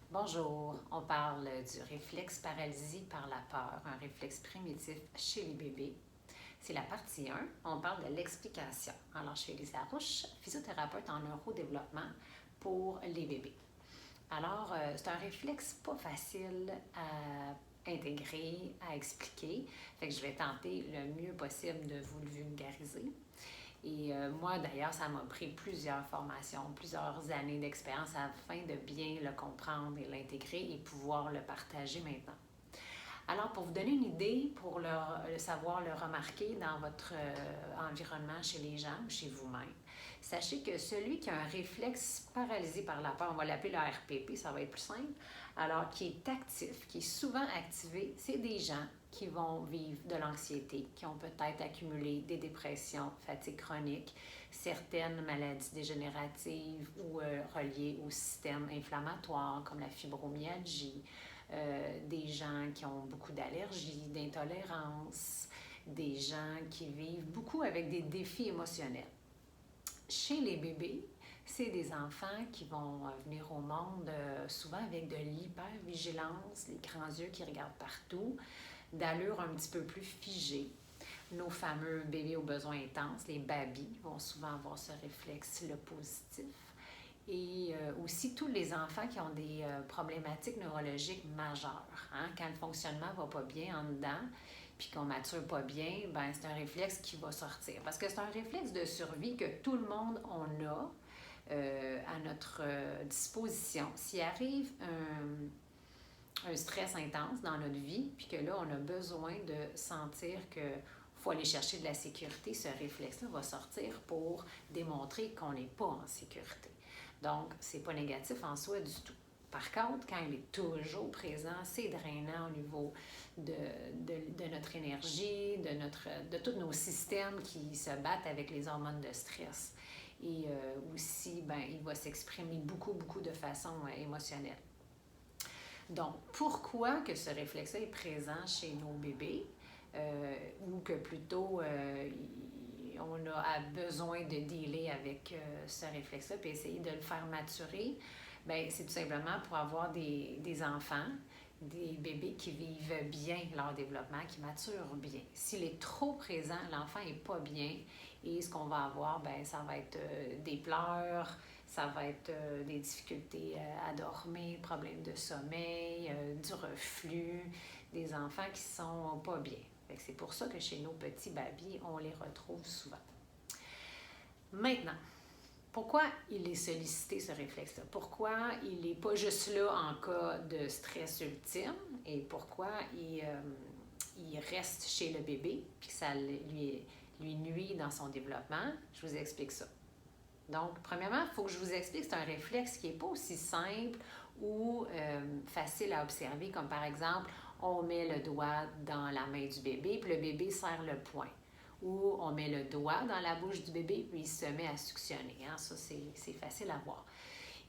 Bonjour, on parle du réflexe paralysie par la peur, un réflexe primitif chez les bébés. C'est la partie 1, on parle de l'explication. Alors, je suis Elise Larouche, physiothérapeute en neurodéveloppement pour les bébés. Alors, c'est un réflexe pas facile à intégrer, à expliquer. Fait que je vais tenter le mieux possible de vous le vulgariser. Et moi, d'ailleurs, ça m'a pris plusieurs formations, plusieurs années d'expérience afin de bien le comprendre et l'intégrer et pouvoir le partager maintenant. Alors, pour vous donner une idée, pour le savoir le remarquer dans votre environnement, chez les gens ou chez vous-même, sachez que celui qui a un réflexe paralysé par la peur, on va l'appeler le RPP, ça va être plus simple, alors qui est actif, qui est souvent activé, c'est des gens qui vont vivre de l'anxiété, qui ont peut-être accumulé des dépressions, fatigue chronique, certaines maladies dégénératives ou reliées au système inflammatoire, comme la fibromyalgie, des gens qui ont beaucoup d'allergies, d'intolérance, des gens qui vivent beaucoup avec des défis émotionnels. Chez les bébés, c'est des enfants qui vont venir au monde souvent avec de l'hypervigilance, les grands yeux qui regardent partout, d'allure un petit peu plus figée. Nos fameux bébés aux besoins intenses, les babys, vont souvent avoir ce réflexe-là positif. Et aussi tous les enfants qui ont des problématiques neurologiques majeures. Hein? Quand le fonctionnement ne va pas bien en dedans, puis qu'on ne mature pas bien, ben c'est un réflexe qui va sortir. Parce que c'est un réflexe de survie que tout le monde en a à notre disposition. S'il arrive un stress intense dans notre vie, puis que là, on a besoin de sentir que faut aller chercher de la sécurité, ce réflexe-là va sortir pour démontrer qu'on n'est pas en sécurité. Donc, c'est pas négatif en soi du tout. Par contre, quand il est toujours présent, c'est drainant au niveau de notre énergie, de tous nos systèmes qui se battent avec les hormones de stress. Et aussi, ben, il va s'exprimer beaucoup de façon émotionnelle. Donc, pourquoi que ce réflexe-là est présent chez nos bébés ou que plutôt on a besoin de dealer avec ce réflexe-là puis essayer de le faire maturer? Bien, c'est tout simplement pour avoir des enfants, des bébés qui vivent bien leur développement, qui maturent bien. S'il est trop présent, l'enfant n'est pas bien et ce qu'on va avoir, bien, ça va être des pleurs, ça va être des difficultés à dormir, problèmes de sommeil, du reflux, des enfants qui sont pas bien. C'est pour ça que chez nos petits babys, on les retrouve souvent. Maintenant, pourquoi il est sollicité, ce réflexe-là? Pourquoi il n'est pas juste là en cas de stress ultime et pourquoi il reste chez le bébé puis que ça lui nuit dans son développement? Je vous explique ça. Donc, premièrement, il faut que je vous explique que c'est un réflexe qui n'est pas aussi simple ou facile à observer, comme par exemple, on met le doigt dans la main du bébé, puis le bébé serre le poing. Ou on met le doigt dans la bouche du bébé, puis il se met à suctionner. Hein? Ça, c'est facile à voir.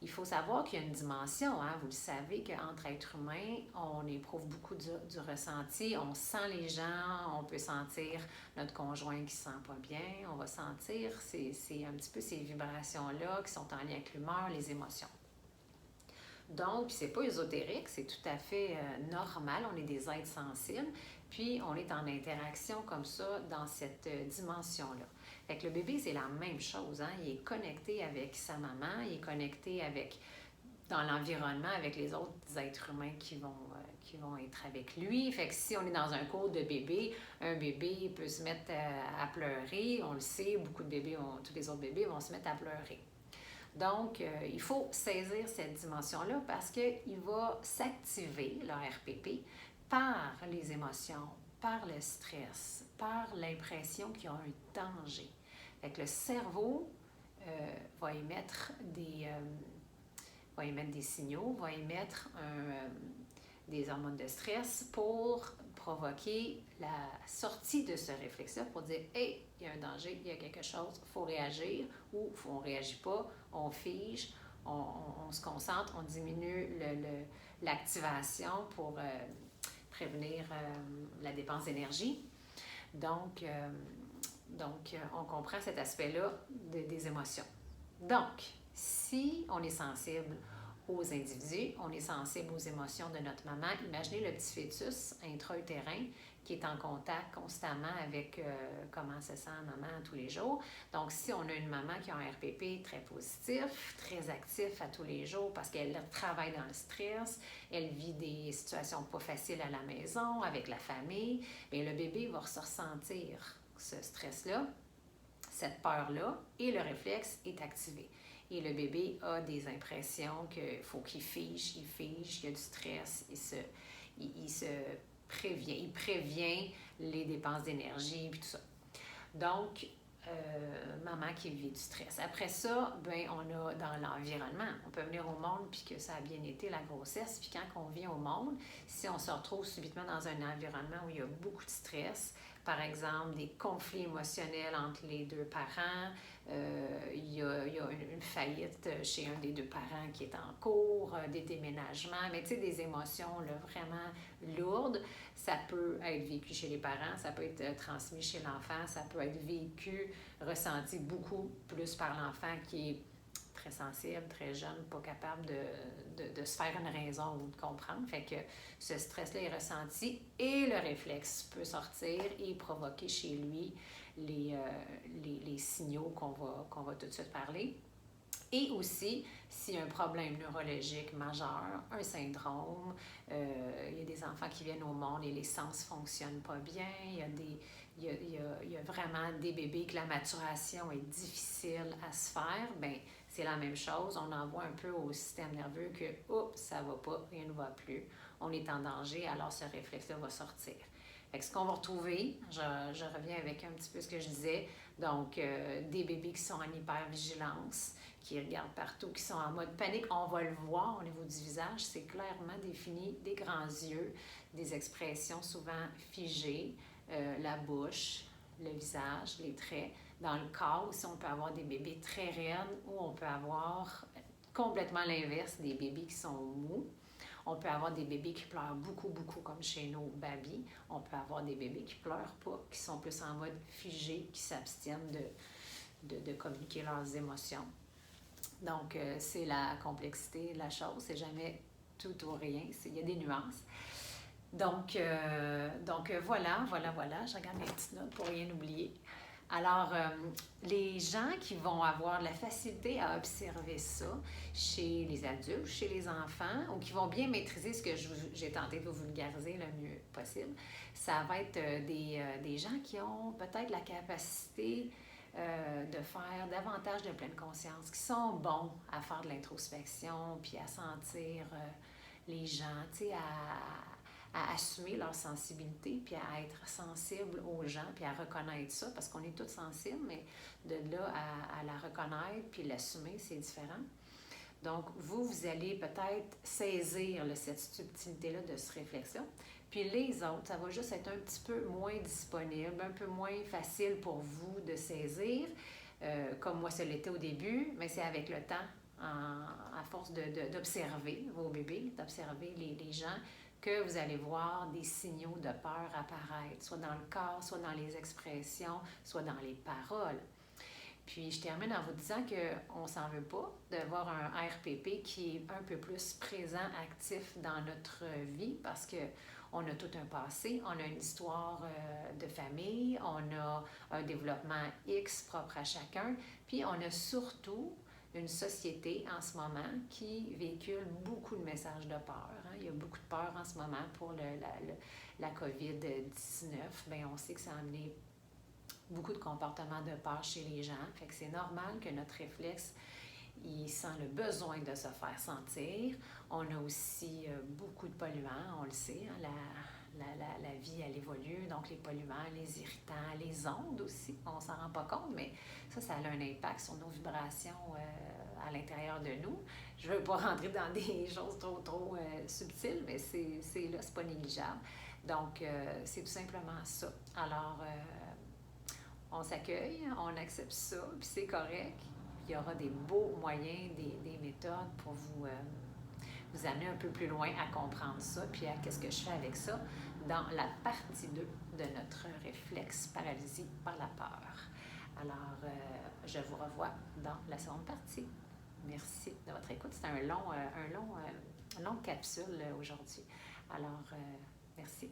Il faut savoir qu'il y a une dimension, hein? Vous le savez qu'entre êtres humains, on éprouve beaucoup du ressenti, on sent les gens, on peut sentir notre conjoint qui ne se sent pas bien, on va sentir c'est un petit peu ces vibrations-là qui sont en lien avec l'humeur, les émotions. Donc, c'est pas ésotérique, c'est tout à fait normal, on est des êtres sensibles, puis on est en interaction comme ça dans cette dimension-là. Fait que le bébé, c'est la même chose, hein? Il est connecté avec sa maman, il est connecté avec, dans l'environnement avec les autres êtres humains qui vont être avec lui. Fait que si on est dans un cours de bébé, un bébé peut se mettre à pleurer, on le sait, tous les autres bébés vont se mettre à pleurer. Donc, il faut saisir cette dimension-là parce qu'il va s'activer, le RPP, par les émotions, par le stress, par l'impression qu'il y a un danger. Fait que le cerveau va émettre des signaux, va émettre des hormones de stress pour provoquer la sortie de ce réflexe-là, pour dire « Hey, il y a un danger, il y a quelque chose, il faut réagir » ou « On ne réagit pas, on fige, on se concentre, on diminue l'activation pour prévenir la dépense d'énergie. » Donc, on comprend cet aspect-là des émotions. Donc, si on est sensible aux individus, on est sensible aux émotions de notre maman. Imaginez le petit fœtus intra-utérin qui est en contact constamment avec comment se sent maman tous les jours. Donc, si on a une maman qui a un RPP très positif, très actif à tous les jours parce qu'elle travaille dans le stress, elle vit des situations pas faciles à la maison, avec la famille, bien, le bébé va se ressentir ce stress-là, cette peur-là, et le réflexe est activé. Et le bébé a des impressions qu'il faut qu'il fige, il y a du stress, il se prévient, il prévient les dépenses d'énergie et tout ça. Donc, maman qui vit du stress. Après ça, ben, on a dans l'environnement, on peut venir au monde puis que ça a bien été la grossesse, puis quand on vient au monde, si on se retrouve subitement dans un environnement où il y a beaucoup de stress, par exemple des conflits émotionnels entre les deux parents, il y a une faillite chez un des deux parents qui est en cours, des déménagements, mais tu sais, des émotions là, vraiment lourdes. Ça peut être vécu chez les parents, ça peut être transmis chez l'enfant, ça peut être vécu, ressenti beaucoup plus par l'enfant qui est très sensible, très jeune, pas capable de se faire une raison ou de comprendre. Fait que ce stress-là est ressenti et le réflexe peut sortir et provoquer chez lui les signaux qu'on va tout de suite parler. Et aussi, s'il y a un problème neurologique majeur, un syndrome, il y a des enfants qui viennent au monde et les sens ne fonctionnent pas bien, il y a vraiment des bébés que la maturation est difficile à se faire, bien, c'est la même chose. On envoie un peu au système nerveux que « Oups, ça ne va pas, rien ne va plus, on est en danger, alors ce réflexe-là va sortir ». Fait que ce qu'on va retrouver, je reviens avec un petit peu ce que je disais, donc des bébés qui sont en hypervigilance, qui regardent partout, qui sont en mode panique. On va le voir au niveau du visage, c'est clairement défini, des grands yeux, des expressions souvent figées, la bouche, le visage, les traits. Dans le corps aussi, on peut avoir des bébés très raides ou on peut avoir complètement l'inverse, des bébés qui sont mous. On peut avoir des bébés qui pleurent beaucoup, beaucoup, comme chez nos babys. On peut avoir des bébés qui pleurent pas, qui sont plus en mode figé, qui s'abstiennent de communiquer leurs émotions. Donc, c'est la complexité de la chose. C'est jamais tout ou rien. Il y a des nuances. Donc voilà. Je regarde mes petites notes pour rien oublier. Alors, les gens qui vont avoir de la facilité à observer ça chez les adultes, chez les enfants, ou qui vont bien maîtriser ce que j'ai tenté de vous vulgariser le mieux possible, ça va être des gens qui ont peut-être la capacité de faire davantage de pleine conscience, qui sont bons à faire de l'introspection, puis à sentir les gens, tu sais, à assumer leur sensibilité, puis à être sensible aux gens, puis à reconnaître ça, parce qu'on est tous sensibles, mais de là à la reconnaître, puis l'assumer, c'est différent. Donc, vous allez peut-être saisir cette subtilité-là de cette réflexion. Puis les autres, ça va juste être un petit peu moins disponible, un peu moins facile pour vous de saisir, comme moi, ça l'était au début, mais c'est avec le temps, à force d'observer vos bébés, d'observer les gens, que vous allez voir des signaux de peur apparaître, soit dans le corps, soit dans les expressions, soit dans les paroles. Puis, je termine en vous disant qu'on ne s'en veut pas d'avoir un RPP qui est un peu plus présent, actif dans notre vie parce qu'on a tout un passé, on a une histoire de famille, on a un développement X propre à chacun, puis on a surtout une société en ce moment qui véhicule beaucoup de messages de peur. Hein. Il y a beaucoup de peur en ce moment pour la COVID-19. Bien, on sait que ça a amené beaucoup de comportements de peur chez les gens. Fait que c'est normal que notre réflexe, il sent le besoin de se faire sentir. On a aussi beaucoup de polluants, on le sait. Hein, la vie, elle évolue. Donc, les polluants, les irritants, les ondes aussi, on s'en rend pas compte, mais ça a un impact sur nos vibrations à l'intérieur de nous. Je veux pas rentrer dans des choses trop subtiles, mais c'est là, c'est pas négligeable. Donc, c'est tout simplement ça. Alors, on s'accueille, on accepte ça, puis c'est correct. Il y aura des beaux moyens, des méthodes pour vous amener un peu plus loin à comprendre ça, puis à qu'est-ce que je fais avec ça dans la partie 2 de notre réflexe paralysie par la peur. Alors, je vous revois dans la seconde partie. Merci de votre écoute. C'était une longue capsule aujourd'hui. Alors, merci.